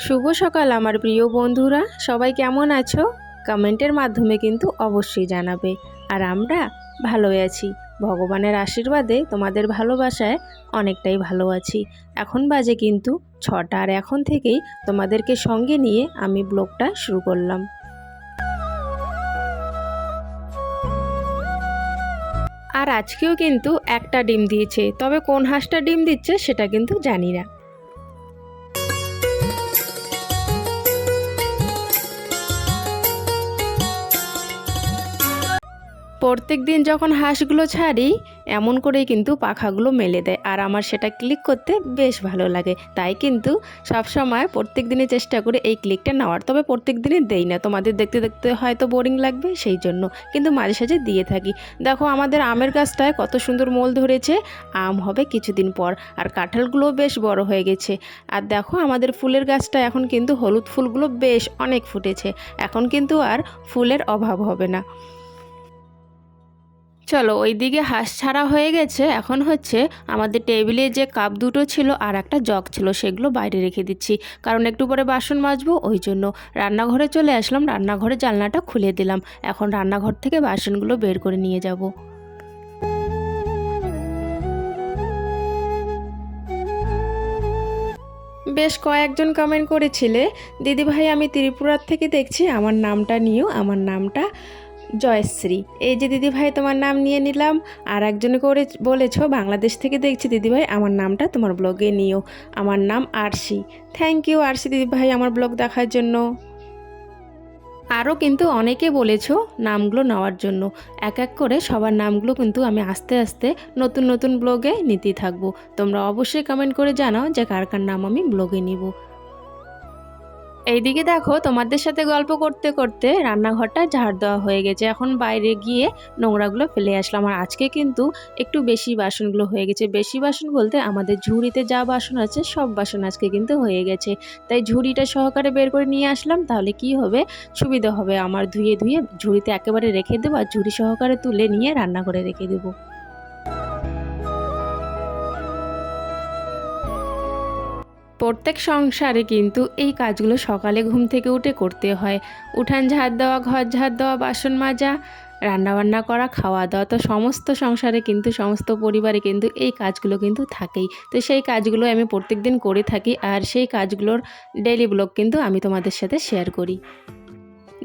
শুভ সকাল আমার প্রিয় বন্ধুরা, সবাই কেমন আছো? কমেন্টের মাধ্যমে কিন্তু অবশ্যই জানাবে। আর আমরা ভালোই আছি, ভগবানের আশীর্বাদে তোমাদের ভালোবাসায় অনেকটাই ভালো আছি। এখন বাজে কিন্তু 6টা, আর এখন থেকেই তোমাদেরকে সঙ্গে নিয়ে আমি ব্লগটা শুরু করলাম। আর আজকেও কিন্তু একটা ডিম দিয়েছে, তবে কোন হাঁসটা ডিম দিচ্ছে সেটা কিন্তু জানি না। প্রত্যেক দিন যখন হাঁসগুলো ছাড়ি এমন করেই কিন্তু পাখাগুলো মেলে দেয়, আর আমার সেটা ক্লিক করতে বেশ ভালো লাগে। তাই কিন্তু সবসময় প্রত্যেক দিনই চেষ্টা করি এই ক্লিকটা নেওয়ার, তবে প্রত্যেক দিনই দেই না, তোমাদের দেখতে দেখতে হয়তো বোরিং লাগবে সেই জন্য, কিন্তু মাঝে সাঝে দিয়ে থাকি। দেখো আমাদের আমের গাছটায় কত সুন্দর মোল ধরেছে, আম হবে কিছুদিন পর, আর কাঁঠালগুলোও বেশ বড় হয়ে গেছে। আর দেখো আমাদের ফুলের গাছটা এখন কিন্তু হলুদ ফুলগুলো বেশ অনেক ফুটেছে, এখন কিন্তু আর ফুলের অভাব হবে না। চলো, ওইদিকে হাঁস ছাড়া হয়ে গেছে, এখন হচ্ছে আমাদের টেবিলে যে কাপ দুটো ছিল আর একটা জগ ছিল সেগুলো বাইরে রেখে দিচ্ছি, কারণ একটু পরে বাসন মাজবো, ওই জন্য রান্নাঘরে চলে আসলাম। রান্নাঘরে জানলাটা খুলে দিলাম, এখন রান্নাঘর থেকে বাসনগুলো বের করে নিয়ে যাব। বেশ কয়েকজন কমেন্ট করেছিলে, দিদিভাই আমি ত্রিপুরার থেকে দেখছি, আমার নামটা নিও, আমার নামটা জয়শ্রী। এই যে দিদিভাই তোমার নাম নিয়ে নিলাম। আর একজনে করে বলেছো বাংলাদেশ থেকে দেখছি দিদিভাই, আমার নামটা তোমার ব্লগে নিও, আমার নাম আরশি। থ্যাংক ইউ আরশি দিদিভাই আমার ব্লগ দেখার জন্য। আরও কিন্তু অনেকে বলেছো নামগুলো নেওয়ার জন্য, এক এক করে সবার নামগুলো কিন্তু আমি আস্তে আস্তে নতুন নতুন ব্লগে নিতেই থাকবো। তোমরা অবশ্যই কমেন্ট করে জানাও যে কার কার নাম আমি ব্লগে নিব। এইদিকে দেখো তোমাদের সাথে গল্প করতে করতে রান্নাঘরটা ঝাড় দেওয়া হয়ে গেছে, এখন বাইরে গিয়ে নোংরাগুলো ফেলে আসলাম। আর আজকে কিন্তু একটু বেশি বাসনগুলো হয়ে গেছে, বেশি বাসন বলতে আমাদের ঝুড়িতে যা বাসন আছে সব বাসন আজকে কিন্তু হয়ে গেছে, তাই ঝুড়িটা সহকারে বের করে নিয়ে আসলাম। তাহলে কি হবে, সুবিধা হবে আমার, ধুয়ে ধুয়ে ঝুড়িতে একেবারে রেখে দেবো, আর ঝুড়ি সহকারে তুলে নিয়ে রান্নাঘরে রেখে দেবো। প্রত্যেক সংসারে কিন্তু এই কাজগুলো সকালে ঘুম থেকে উঠে করতে হয়। উঠান ঝাড় দেওয়া, ঘর ঝাড় দেওয়া, বাসন মাজা, রান্নাবান্না করা, খাওয়া দাওয়া, তো সমস্ত সংসারে কিন্তু সমস্ত পরিবারে কিন্তু এই কাজগুলো কিন্তু থাকেই। তো সেই কাজগুলো আমি প্রত্যেক দিন করে থাকি, আর সেই কাজগুলোর ডেইলি ব্লগ কিন্তু আমি তোমাদের সাথে শেয়ার করি।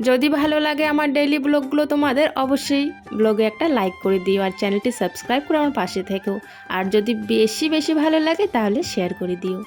যদি ভালো লাগে আমার ডেইলি ব্লগগুলো তোমাদের, অবশ্যই ব্লগে একটা লাইক করে দিও, আর চ্যানেলটি সাবস্ক্রাইব করে আমার পাশে থেকো। আর যদি বেশি বেশি ভালো লাগে তাহলে শেয়ার করে দিও।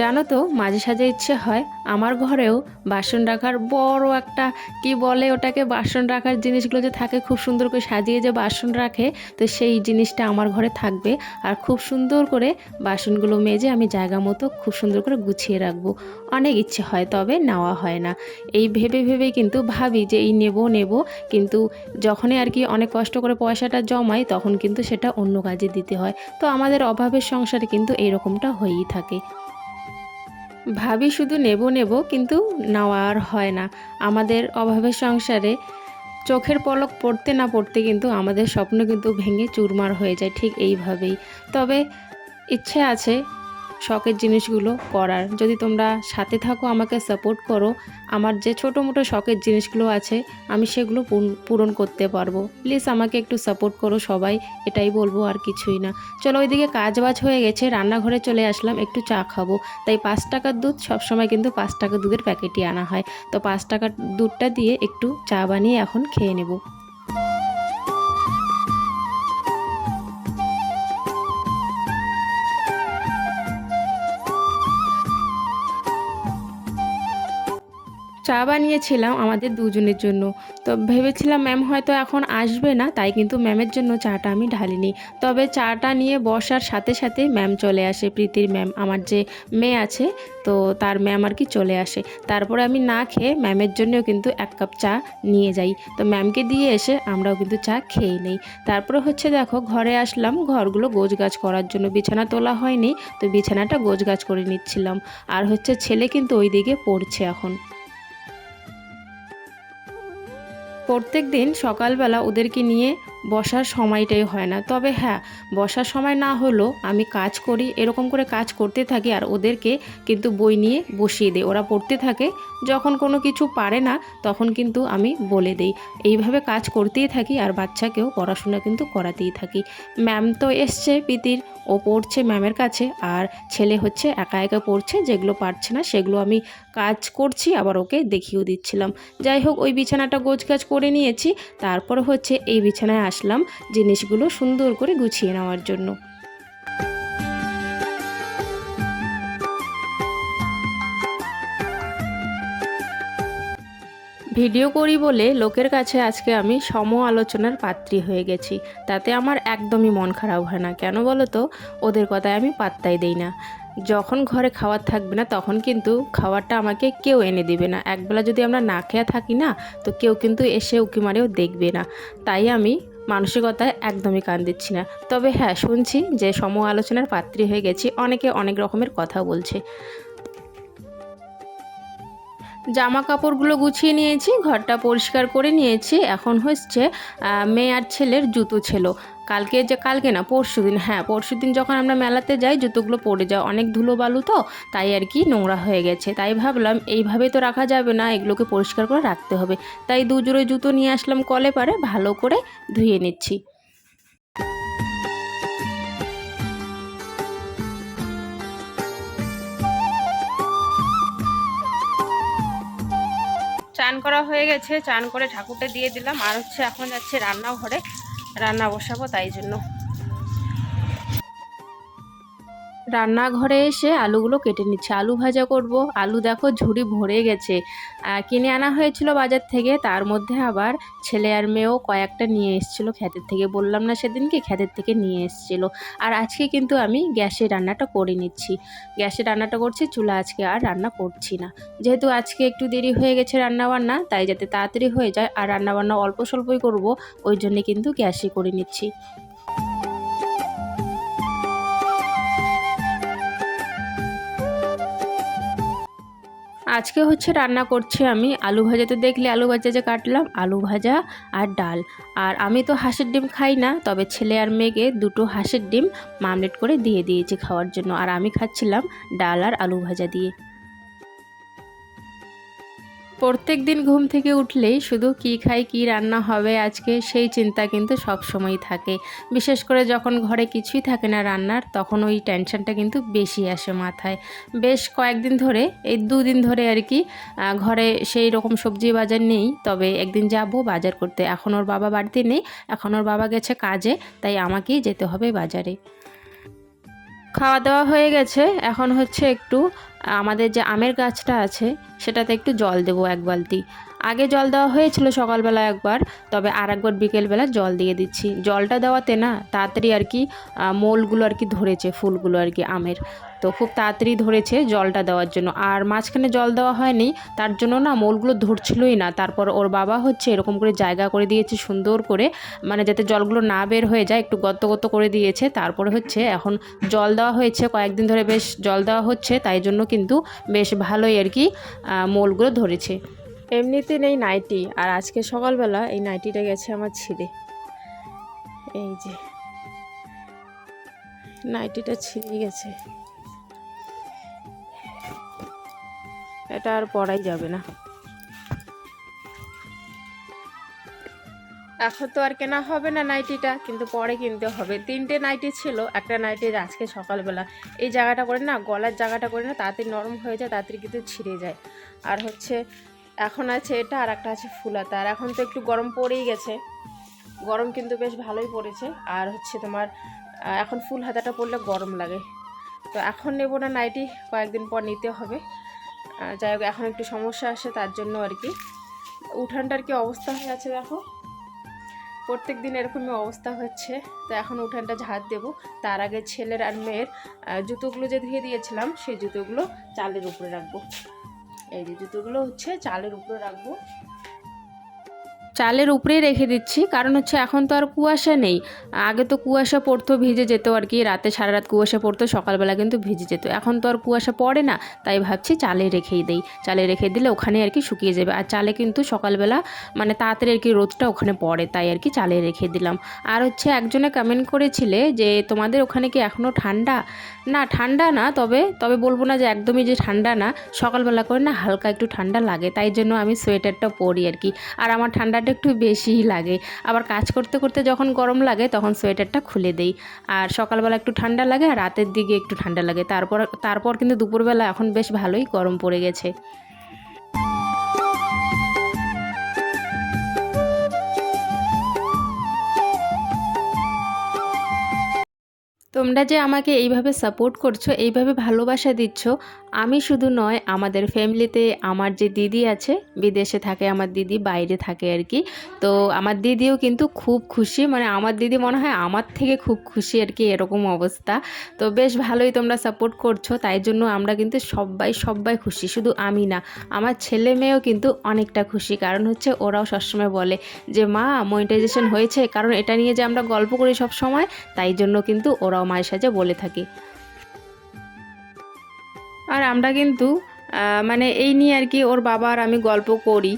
জানো তো মাঝে সাঝে ইচ্ছে হয় আমার ঘরেও বাসন রাখার বড় একটা, কি বলে ওটাকে, বাসন রাখার জিনিসগুলো যে থাকে খুব সুন্দর করে সাজিয়ে যে বাসন রাখে, তো সেই জিনিসটা আমার ঘরে থাকবে। আর খুব সুন্দর করে বাসনগুলো মেজে আমি জায়গা মতো খুব সুন্দর করে গুছিয়ে রাখবো। অনেক ইচ্ছে হয়, তবে নেওয়া হয় না। এই ভেবে ভেবেই কিন্তু ভাবি যে এই নেব, কিন্তু যখনই আর কি অনেক কষ্ট করে পয়সাটা জমাই তখন কিন্তু সেটা অন্য কাজে দিতে হয়। তো আমাদের অভাবের সংসারে কিন্তু এইরকমটা হয়েই থাকে। ভাবি শুধু নেব কিন্তু নেওয়া আর হয় না। আমাদের অভাবের সংসারে চোখের পলক পড়তে না পড়তে কিন্তু আমাদের স্বপ্ন কিন্তু ভেঙে চুরমার হয়ে যায়, ঠিক এইভাবেই। তবে ইচ্ছে আছে শখের জিনিসগুলো করার, যদি তোমরা সাথে থাকো, আমাকে সাপোর্ট করো, আমার যে ছোটো মোটো শখের জিনিসগুলো আছে আমি সেগুলো পূরণ করতে পারবো। প্লিজ আমাকে একটু সাপোর্ট করো সবাই, এটাই বলবো, আর কিছুই না। চলো, ওইদিকে কাজবাজ হয়ে গেছে, রান্নাঘরে চলে আসলাম, একটু চা খাবো। তাই 5 টাকার দুধ, সবসময় কিন্তু 5 টাকা দুধের প্যাকেটই আনা হয়, তো 5 টাকার দুধটা দিয়ে একটু চা বানিয়ে এখন খেয়ে নেব। চা বানিয়েছিলাম আমাদের দুজনের জন্য, তো ভেবেছিলাম ম্যাম হয়তো এখন আসবে না, তাই কিন্তু ম্যামের জন্য চাটা আমি ঢালিনি। তবে চাটা নিয়ে বসার সাথে সাথে ম্যাম চলে আসে, প্রীতির ম্যাম, আমার যে মেয়ে আছে তো তার ম্যাম আর কি চলে আসে। তারপরে আমি না খেয়ে ম্যামের জন্যও কিন্তু 1 কাপ চা নিয়ে যাই, তো ম্যামকে দিয়ে এসে আমরাও কিন্তু চা খেয়ে নেই। তারপরে হচ্ছে দেখো ঘরে আসলাম ঘরগুলো গোছগাছ করার জন্য, বিছানা তোলা হয়নি, তো বিছানাটা গোছগাছ করে নিচ্ছিলাম। আর হচ্ছে ছেলে কিন্তু ওই দিকে পড়ছে এখন। প্রত্যেক দিন সকালবেলা ওদেরকে নিয়ে বসার সময়টাই হয় না। তবে হ্যাঁ, বসার সময় না হলেও আমি কাজ করি, এরকম করে কাজ করতে থাকি আর ওদেরকে কিন্তু বই নিয়ে বসিয়ে দিই, ওরা পড়তে থাকে। যখন কোনো কিছু পারে না তখন কিন্তু আমি বলে দিই। এইভাবে কাজ করতেই থাকি আর বাচ্চাকেও পড়াশোনা কিন্তু করাতেই থাকি। ম্যাম তো এসছে পিতির, ও পড়ছে ম্যামের কাছে, আর ছেলে হচ্ছে একা একা পড়ছে, যেগুলো পারছে না সেগুলো আমি কাজ করছি, আবার ওকে দেখিয়েও দিচ্ছিলাম। যাই হোক, ওই বিছানাটা গোছগাছ করে নিয়েছি, তারপর হচ্ছে এই বিছানায় আসলাম জিনিসগুলো সুন্দর করে গুছিয়ে নেওয়ার জন্য। ভিডিও করি বলে লোকের কাছে আজকে আমি আলোচনার পাত্রী হয়ে গেছি, তাতে আমার একদমই মন খারাপ হয় না। কেন বলো তো? ওদের কথায় আমি পাত্তাই দেই না। যখন ঘরে খাবার থাকবে না তখন কিন্তু খাবারটা আমাকে কেউ এনে দেবে না। একবেলা যদি আমরা না খেয়ে থাকি না, তো কেউ কিন্তু এসে উঁকি মারেও দেখবে না। তাই আমি মানসিকতায় একদমই কান দিচ্ছি না। তবে হ্যাঁ, শুনছি যে আলোচনার পাত্রী হয়ে গেছি, অনেকে অনেক রকমের কথা বলছে। জামা কাপড়গুলো গুছিয়ে নিয়েছি, ঘরটা পরিষ্কার করে নিয়েছি। এখন হচ্ছে মেয়ে আর ছেলের জুতো ছিল। কালকে না পরশুদিন, হ্যাঁ পরশুদিন যখন আমরা মেলাতে যাই জুতোগুলো পড়ে যায়, অনেক ধুলো বালু তো, তাই আর কি নোংরা হয়ে গেছে। তাই ভাবলাম এইভাবে তো রাখা যাবে না, এগুলোকে পরিষ্কার করে রাখতে হবে। তাই দুজোড়ে জুতো নিয়ে আসলাম কলে পারে, ভালো করে ধুয়ে নিচ্ছি। চান করা হয়ে গেছে, চান করে ঠাকুরটা দিয়ে দিলাম, আর হচ্ছে এখন যাচ্ছে রান্নাঘরে, রান্না বসাবো। তাই জন্য রান্নাঘরে এসে আলুগুলো কেটে নিচ্ছে, আলু ভাজা করব। আলু দেখো ঝুড়ি ভরে গেছে, কিনে আনা হয়েছিল বাজার থেকে, তার মধ্যে আবার ছেলে আর মেয়েও কয়েকটা নিয়ে এসেছিলো ক্ষেতের থেকে। বললাম না সেদিনকে, ক্ষেতের থেকে নিয়ে এসেছিলো। আর আজকে কিন্তু আমি গ্যাসে রান্নাটা করে নিচ্ছি, গ্যাসে রান্নাটা করছি, চুলা আজকে আর রান্না করছি না। যেহেতু আজকে একটু দেরি হয়ে গেছে রান্নাবান্না, তাই যাতে তাড়াতাড়ি হয়ে যায় আর রান্নাবান্না অল্প স্বল্পই করব, ওই জন্যে কিন্তু গ্যাসে করে নিচ্ছি। আজকে হচ্ছে রান্না করছি আমি আলু ভাজা। তো দেখলে আলু ভাজা যে কাটলাম, আলু ভাজা আর ডাল। আর আমি তো হাঁসের ডিম খাই না, তবে ছেলে আর মেয়েকে দুটো হাঁসের ডিম মামলেট করে দিয়ে দিয়েছি খাওয়ার জন্য, আর আমি খাচ্ছিলাম ডাল আর আলু ভাজা দিয়ে। প্রত্যেক দিন ঘুম থেকে উঠলেই শুধু কি খাই, কি রান্না হবে আজকে, সেই চিন্তা কিন্তু সব সময় থাকে। বিশেষ করে যখন ঘরে কিছুই থাকে না রান্নার, তখন ওই টেনশনটা কিন্তু বেশি আসে মাথায়। বেশ কয়েকদিন ধরে, এই দুদিন ধরে আর কি, ঘরে সেই রকম সবজি বাজার নেই। তবে একদিন যাব বাজার করতে, এখন ওর বাবা বাড়িতে নেই, এখন ওর বাবা গেছে কাজে, তাই আমাকেই যেতে হবে বাজারে। খাওয়া দাওয়া হয়ে গেছে, এখন হচ্ছে একটু আমাদের যে আমের গাছটা আছে সেটাতে একটু জল দেবো 1 বালতি। আগে জল দেওয়া হয়েছিল সকালবেলা একবার, তবে আর একবার বিকেলবেলা জল দিয়ে দিচ্ছি। জলটা দেওয়াতে না তাড়াতাড়ি আর কি মোলগুলো আর কি ধরেছে, ফুলগুলো আর কি আমের, তো খুব তাড়াতাড়ি ধরেছে জলটা দেওয়ার জন্য। আর মাঝখানে জল দেওয়া হয়নি, তার জন্য না মোলগুলো ধরছিলই না। তারপর ওর বাবা হচ্ছে এরকম করে জায়গা করে দিয়েছে সুন্দর করে, মানে যাতে জলগুলো না বের হয়ে যায়, একটু গর্ত গর্ত করে দিয়েছে। তারপরে হচ্ছে এখন জল দেওয়া হয়েছে, কয়েকদিন ধরে বেশ জল দেওয়া হচ্ছে, তাই জন্য কিন্তু বেশ ভালোই আর কি মোলগুলো ধরেছে। এমনিতে নেই নাইটি, আর আজকে সকালবেলা এই নাইটিটা গেছে আমার ছিঁড়ে, এই যে নাইটিটা ছিঁড়ে গেছে, এটা আর পরাই যাবে না। এখন তো আর কেনা হবে না নাইটিটা, কিন্তু পরে কিনতে হবে। 3টে নাইটি ছিল, একটা নাইটি আজকে সকালবেলা এই জায়গাটা করে না, গলার জায়গাটা করে না তাড়াতাড়ি নরম হয়ে যায়, তাড়াতাড়ি কিন্তু ছিঁড়ে যায়। আর হচ্ছে এখন আছে এটা, আর একটা আছে ফুলাতা। আর এখন তো একটু গরম পড়েই গেছে, গরম কিন্তু বেশ ভালোই পড়েছে। আর হচ্ছে তোমার এখন ফুল হাতাটা পরলে গরম লাগে, তো এখন নেব না নাইটি, কয়েকদিন পর নিতে হবে। যাই হোক, এখন একটু সমস্যা আসে, তার জন্য আর কি। উঠানটার কি অবস্থা হয়ে আছে দেখো, প্রত্যেক দিন এরকমই অবস্থা হচ্ছে। তো এখন উঠানটা ঝাড় দেবো, তার আগে ছেলের আর মেয়ের জুতোগুলো যে ধুয়ে দিয়েছিলাম সেই জুতোগুলো চালের উপরে রাখবো। এই যে জুতোগুলো হচ্ছে চালের উপরে রাখবো। চালের উপরেই রেখে দিচ্ছি, কারণ হচ্ছে এখন তো আর কুয়াশা নেই। আগে তো কুয়াশা পড়তো, ভিজে যেত আর কি, রাতে সারা রাত কুয়াশা পড়তো, সকালবেলা কিন্তু ভিজে যেত। এখন তো আর কুয়াশা পড়ে না, তাই ভাবছি চালে রেখেই দেই। চালে রেখে দিলে ওখানে আর কি শুকিয়ে যাবে। আর চালে কিন্তু সকালবেলা মানে তাড়াতাড়ি আর কি রোদটা ওখানে পড়ে, তাই আর কি চালে রেখে দিলাম। আর হচ্ছে একজনে কমেন্ট করেছিলে যে তোমাদের ওখানে কি এখনও ঠান্ডা? না, ঠান্ডা না, তবে বলবো না যে একদমই যে ঠান্ডা না, সকালবেলা করে না হালকা একটু ঠান্ডা লাগে, তাই জন্য আমি সোয়েটারটা পরি আর কি। আর আমার ঠান্ডাটা একটু বেশিই লাগে, আবার কাজ করতে করতে যখন গরম লাগে তখন সোয়েটারটা খুলে দেই। আর সকালবেলা একটু ঠান্ডা লাগে আর রাতের দিকে একটু ঠান্ডা লাগে, তারপর কিন্তু দুপুরবেলা এখন বেশ ভালোই গরম পড়ে গেছে। তোমরা যে আমাকে এইভাবে সাপোর্ট করছো, এইভাবে ভালোবাসা দিচ্ছ, আমি শুধু নয়, আমাদের ফ্যামিলিতে আমার যে দিদি আছে, বিদেশে থাকে আমার দিদি, বাইরে থাকে আর কি, তো আমার দিদিও কিন্তু খুব খুশি, মানে আমার দিদি মনে হয় আমার থেকে খুব খুশি আর কি, এরকম অবস্থা। তো বেশ ভালোই তোমরা সাপোর্ট করছো, তাই জন্য আমরা কিন্তু সবাই খুশি, শুধু আমি না, আমার ছেলে মেয়েও কিন্তু অনেকটা খুশি। কারণ হচ্ছে ওরাও সবসময় বলে যে মা মনিটাইজেশন হয়েছে, কারণ এটা নিয়ে যে আমরা গল্প করি সব সময়, তাই জন্য কিন্তু ওরাও মায়ের সাথে বলে থাকি। আর আমরা কিন্তু মানে এই নিয়ে আর কি ওর বাবা আর আমি গল্প করি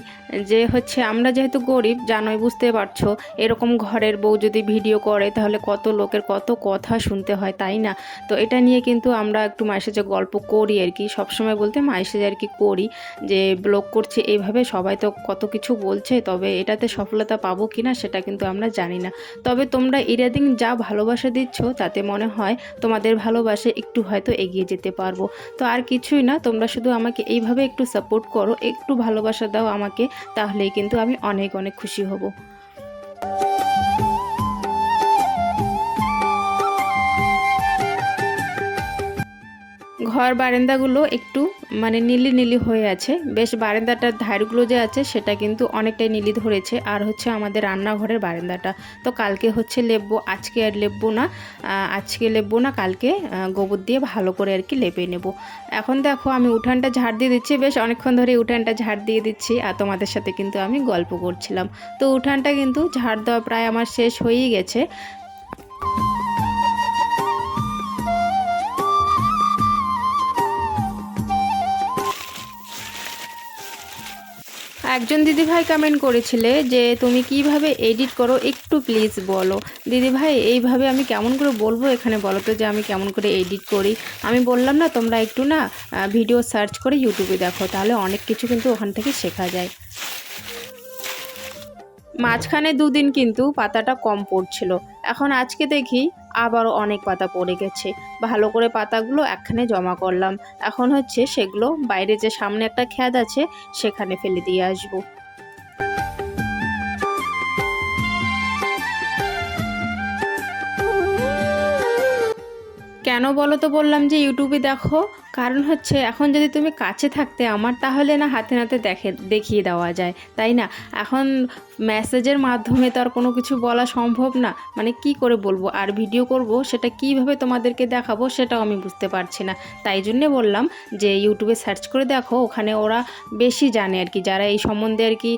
যে হচ্ছে আমরা যেহেতু গরিব, জানোই, বুঝতে পারছো, এরকম ঘরের বউ যদি ভিডিও করে তাহলে কত লোকের কত কথা শুনতে হয়, তাই না? তো এটা নিয়ে কিন্তু আমরা একটু মায়ের সাথে গল্প করি আর কি, সবসময় বলতে মায়ের সাথে আর কি করি যে ব্লগ করছে এইভাবে, সবাই তো কত কিছু বলছে, তবে এটাতে সফলতা পাবো কি না সেটা কিন্তু আমরা জানি না। তবে তোমরা ইরাদিং যা ভালোবাসা দিচ্ছ তাতে মনে হয় তোমাদের ভালোবাসে একটু হয়তো এগিয়ে যেতে পারবো। তো আর কিছুই না, তোমরা শুধু আমাকে এইভাবে একটু সাপোর্ট করো, একটু ভালোবাসা দাও আমাকে, তাহলেই কিন্তু আমি অনেক অনেক খুশি হব। ঘর বারান্দাগুলো একটু মানে নীলি নীলি হয়ে আছে, বেশ বারান্দাটার ধারগুলো যে আছে সেটা কিন্তু অনেকটাই নীলি ধরেছে। আর হচ্ছে আমাদের রান্নাঘরের বারান্দাটা তো কালকে হচ্ছে লেপবো, আজকে আর লেপবো না, কালকে গোবর দিয়ে ভালো করে আর কি লেপে নেব। এখন দেখো আমি উঠানটা ঝাড় দিয়ে দিচ্ছি, বেশ অনেকক্ষণ ধরে উঠানটা ঝাড় দিয়ে দিচ্ছি, আর তোমাদের সাথে কিন্তু আমি গল্প করছিলাম। তো উঠানটা কিন্তু ঝাড় দেওয়া প্রায় আমার শেষ হয়েই গেছে। একজন দিদিভাই কমেন্ট করেছিলে যে তুমি কিভাবে এডিট করো, একটু প্লিজ বলো। দিদিভাই এইভাবে আমি কেমন করে বলবো এখানে, বলো তো যে আমি কেমন করে এডিট করি। আমি বললাম না, তোমরা একটু না ভিডিও সার্চ করে ইউটিউবে দেখো, তাহলে অনেক কিছু কিন্তু ওখান থেকে শেখা যায়। মাঝখানে দুদিন কিন্তু পাতাটা কম পড়ছিল, এখন আজকে দেখি আবারও অনেক পাতা পড়ে গেছে। ভালো করে পাতাগুলো একখানে জমা করলাম, এখন হচ্ছে সেগুলো বাইরে যে সামনে একটা খ্যাদ আছে সেখানে ফেলে দিয়ে আসবো। কেন বলো তো বললাম যে ইউটিউবে দেখো, কারণ হচ্ছে এখন যদি তুমি কাছে থাকতে আমার, তাহলে না হাতে নাতে দেখিয়ে দেওয়া যায়, তাই না? এখন মেসেজের মাধ্যমে তো আর কোনো কিছু বলা সম্ভব না, মানে কি করে বলবো, আর ভিডিও করব সেটা কিভাবে তোমাদেরকে দেখাবো সেটাও আমি বুঝতে পারছি না। তাই জন্যে বললাম যে ইউটিউবে সার্চ করে দেখো, ওখানে ওরা বেশি জানে আর কি, যারা এই সম্বন্ধে আর কি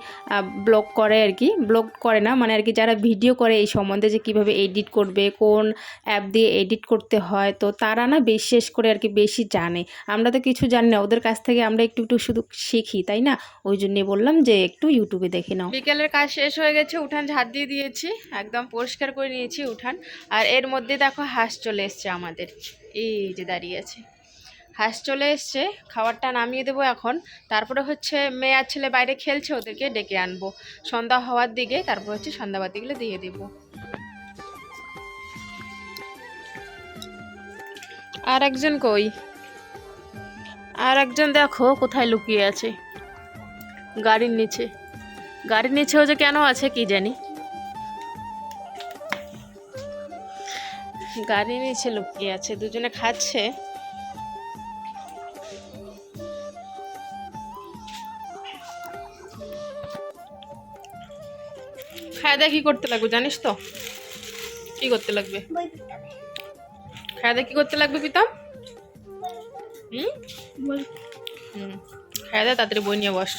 ব্লগ করে আর কি, ব্লগ করে না মানে আর কি, যারা ভিডিও করে এই সম্বন্ধে যে কিভাবে এডিট করবে, কোন অ্যাপ দিয়ে এডিট করতে হয়, তো তারা না বিশেষ করে আর কি বেশি জানে। আমরা তো কিছু জানি না, ওদের কাছ থেকে আমরা একটু একটু শুধু শিখি, তাই না? ওই জন্যে বললাম যে একটু ইউটিউবে দেখে নাও। বিকেলের কাজ শেষ হয়ে গেছে, উঠান ঝাড় দিয়ে দিয়েছি, একদম পরিষ্কার করে নিয়েছি উঠান। আর এর মধ্যে দেখো হাঁস চলে এসছে আমাদের, এই যে দাঁড়িয়ে আছে, হাঁস চলে এসছে। খাবারটা নামিয়ে দেবো এখন, তারপরে হচ্ছে মেয়ে আর ছেলে বাইরে খেলছে, ওদেরকে ডেকে আনবো সন্ধ্যা হওয়ার দিকে, তারপর হচ্ছে সন্ধ্যাবাতিগুলো দিয়ে দেবো। আর একজন কই? আর একজন দেখো কোথায় লুকিয়ে আছে, গাড়ির নিচে। গাড়ির নিচেও যে কেন আছে কি জানি, গাড়ির নিচে লুকিয়ে আছে, দুজনে খাচ্ছে। খায়দা কি করতে লাগবে জানিস তো? কি করতে লাগবে খায়দা, কি করতে লাগবে পিতাম? হুম হুম, খায়দা তাড়াতাড়ি বই নিয়ে বস।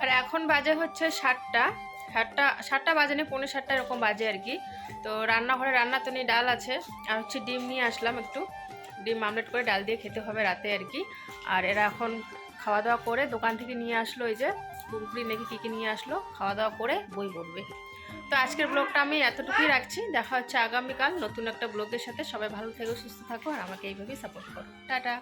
আর এখন বাজে হচ্ছে 7টা বাজে না, 6:45 এরকম বাজে আর কি। তো রান্নাঘরে রান্না তো নেই, ডাল আছে আর হচ্ছে ডিম নিয়ে আসলাম, একটু ডিম আমলেট করে ডাল দিয়ে খেতে হবে রাতে আর কি। আর এরা এখন খাওয়া দাওয়া করে দোকান থেকে নিয়ে আসলো, এই যে কুরকুরি নাকি কী কী নিয়ে আসলো, খাওয়া দাওয়া করে বই পড়বে। তো আজকের ব্লগটা আমি এতটুকুই রাখছি, দেখা হচ্ছে আগামীকাল নতুন একটা ব্লগের সাথে। সবাই ভালো থেকো, সুস্থ থাকো আর আমাকে এইভাবেই সাপোর্ট করো। টাটা।